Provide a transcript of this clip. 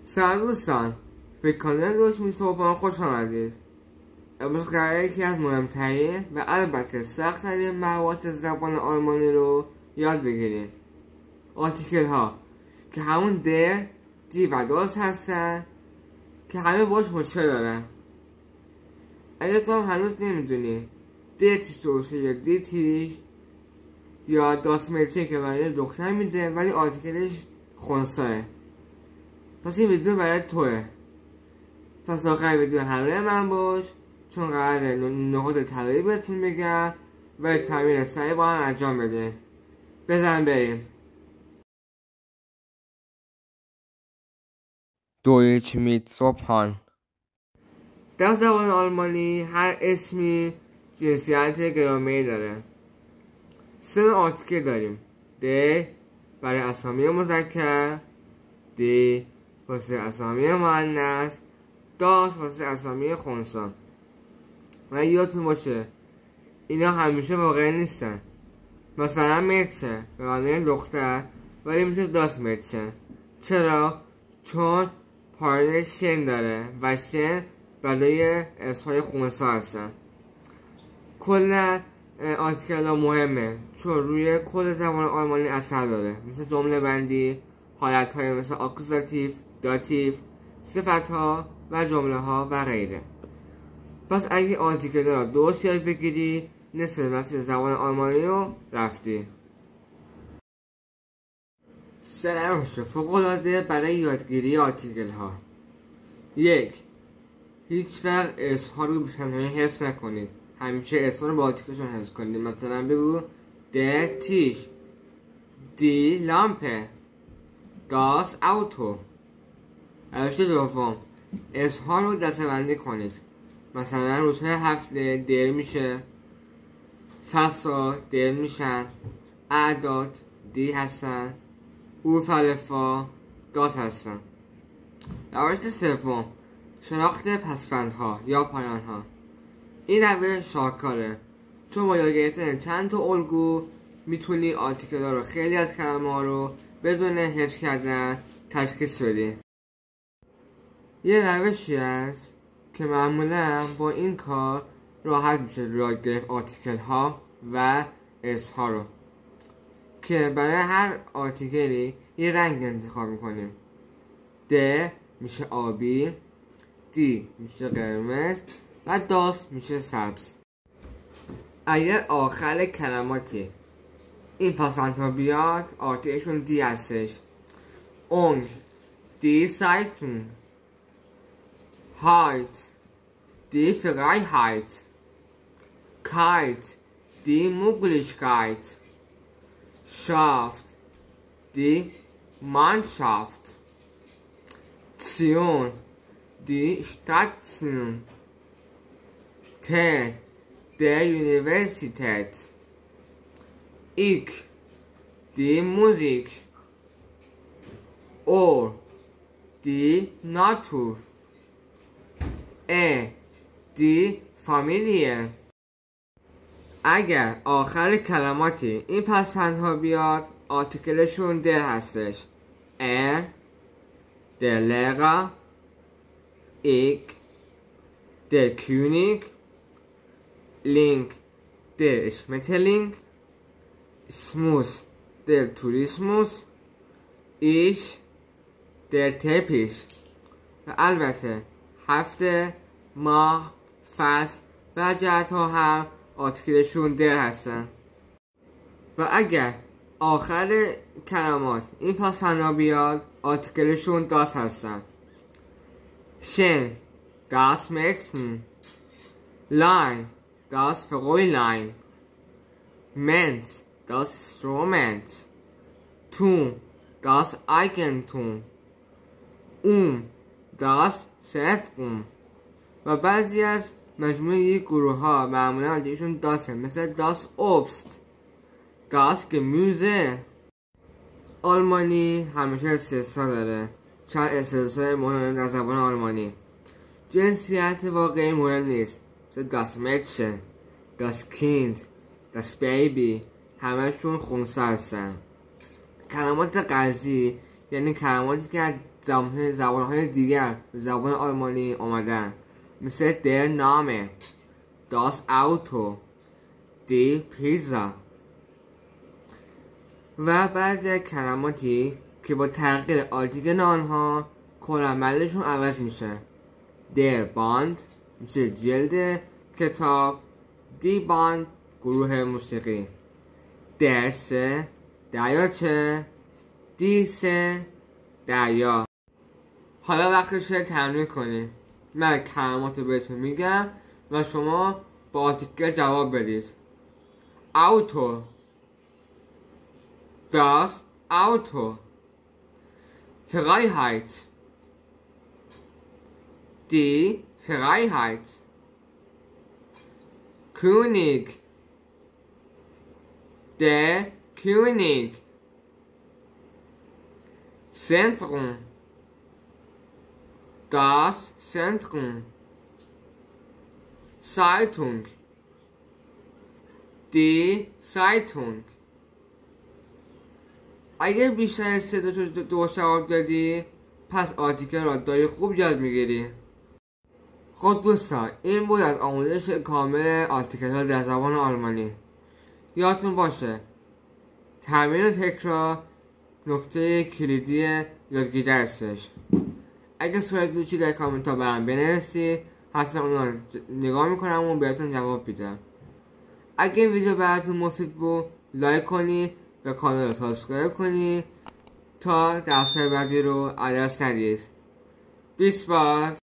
سلام دوستان، به کانال روشمی صبحان خوش آمدید. امروز قراره یکی از مهمترین و البته سخت‌ترین موارد زبان آلمانی رو یاد بگیریم. آرتیکل ها که همون در، دی و داس هستن که همه باش مشکل دارن. اگه تو هم هنوز نمیدونی در چیش درسته یا دی تیش یا داس مرچه که برای دختر میده ولی آرتیکلش خونساه، پس این ویدیو برای توه. پس آخر ویدیو همراه من باش چون قراره نقاط طلایی بهتون بگم و تمرین سریع با هم انجام بدیم. بزن بریم. دویچ میت صبحان. در زبان آلمانی هر اسمی جنسیت گرامری داره. سه نوع آرتیکل داریم: د برای اسامی مذکر، دی واسه اسامی مؤنث، داس واسه اسامی خنثی. و یادتون باشه اینا همیشه واقعی نیستن. مثلا مرچه به معنی دختر ولی میشه داس مرچه. چرا؟ چون پایین شن داره و شن برای اسمهای خنثی هستن. کلا آرتیکل ها مهمه چون روی کل زبان آلمانی اثر داره، مثل جمله بندی، حالت های مثل آکوزاتیو، داتیو، صفت ها و جمله ها و غیره. پس اگه آرتیکل ها درست یاد بگیری نصف مسیر زبان آلمانی رو رفتی. سرعوش فوق‌العاده برای یادگیری آرتیکل ها: 1. هیچ وقت اسم‌ها رو به تنهایی حفظ نکنید. همیشه اسم‌ها رو با آرتیکلشون حفظ کنید. مثلا بگو در تیش، دی لامپه، داس آوتو. روش دوم، اسم‌ها رو دسته‌بندی کنید. مثلا روزهای هفته در میشه، فصل در میشن، اعداد دی هستن، اورفالفا داس هستن. روش سوم، شناخت پسوندها یا پایانها. این روش شاهکاره چون با یاد گرفتن چند تا الگو میتونی آرتیکل ها رو، خیلی از کلمه ها رو بدون حفظ کردن تشخیص بدی. یه روشی هست که معمولا با این کار راحت میشه یاد گرفت آرتیکل ها و اسم ها رو، که برای هر آرتیکلی یه رنگ انتخاب میکنیم. د میشه آبی، دی میشه قرمز و داس میشه سبز. اگر آخر کلماتی این پسوندها بیاد آرتیکلشون دی هستش. اون دی سایتون، هایت دی فریهایت، کایت دی موگلیشکایت، شافت دی مانشافت، Zion die Station, Tät der Universität, Ich die Musik, Ohr die Natur, die Familie. اگر آخر کلماتی این پسوندها بیاد آرتیکلشون در هستش. Der Lehrer, ich, der König, Link, der Schmetterling, Smus, der Tourismus, ich, der Teppich. و البته هفته، ماه، فصل و جهت ها هم آرتیکلشون در هستن. و اگر آخر کلمات این پسوندها بیاد آرتیکلشون داس هستن. شن داس مرچن، لاین داس فرویلاین، منت داس استرومنت، توم داس ایگنتوم، داس سرتقوم. و بعضی از مجموعه گروه ها معمولا آرتیکلشون داسه، مثل داس اوبست، داس گموزه. آلمانی همیشه استثنا داره. چند استثنا مهم در زبان آلمانی: جنسیت واقعی مهم نیست، مثل داس مرچه، داس کیند، داس بیبی، همشون خنثی هستن. کلمات قرضی یعنی کلماتی که زبانهای دیگر زبان آلمانی آمدن، مثل در نامه، داس آوتو، دی پیزا و بعضی کلماتی که با تغییر آرتیکل آنها کل‌عملشون عوض میشه. در باند میشه جلد کتاب، دی باند گروه موسیقی، درسه دریاچه، دیسه دریا. حالا وقتشه تمرین کنید. من کلمات رو بهتون میگم و شما با آرتیکل جواب بدید. آوتو، das Auto, Freiheit, die Freiheit, König, der König, Zentrum, das Zentrum, Zeitung, die Zeitung. اگه بیشتر سه دو جواب دادی پس آرتیکل را داری خوب یاد میگیری. خب دوستان، این بود از آموزش کامل آرتیکل ها در زبان آلمانی. یادتون باشه تمرین و تکرار نکته کلیدی یادگیری هستش. اگه سوالی داشتی در کامنت ها برام بنویسی، حتما اونا نگاه میکنم و بهتون جواب میدم. اگه این ویدیو براتون مفید بود لایک کنی و کانال رو سابسکرایب کنی تا درس‌های بعدی رو از دست ندید. 20 بار